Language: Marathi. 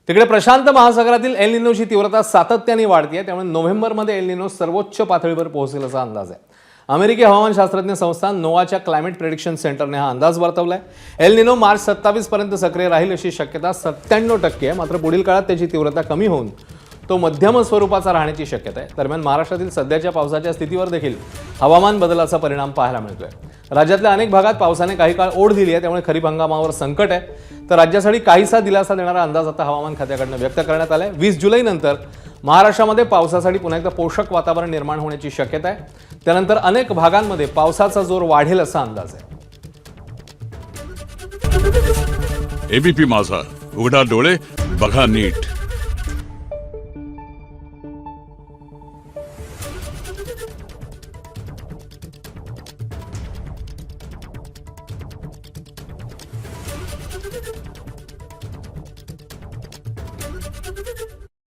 तिकडे प्रशांत महासागरातील एल निनोची तीव्रता सातत्याने वाढते, त्यामुळे नोव्हेंबरमध्ये एल निनो सर्वोच्च पातळीवर पोहोचेल असा अंदाज आहे. अमेरिकी हवामान शास्त्रज्ञ संस्था नोवाच्या क्लायमेट प्रेडिक्शन सेंटरने हा अंदाज वर्तवलाय. एल निनो मार्च 27 पर्यंत सक्रिय राहील अशी शक्यता 97% आहे. मात्र पुढील काळात त्याची तीव्रता कमी होऊन तो मध्यम स्वरूपाचा राहण्याची शक्यता आहे. दरम्यान महाराष्ट्रातील सध्याच्या पावसाच्या स्थितीवर देखील हवामान बदलाचा परिणाम पाहायला मिळतोय. राज्यातल्या अनेक भागात पावसाने काही काळ ओढ दिली आहे, त्यामुळे खरीप हंगामावर संकट आहे. तर राज्यासाठी काहीसा दिलासा देणारा अंदाज आता हवामान खात्याकडून व्यक्त करण्यात आलाय. 20 जुलैनंतर महाराष्ट्रामध्ये पावसासाठी पुन्हा एकदा पोषक वातावरण निर्माण होण्याची शक्यता आहे. त्यानंतर अनेक भागांमध्ये पावसाचा जोर वाढेल असा अंदाज आहे. एबीपी माझा, उघडा डोळे बघा नीट.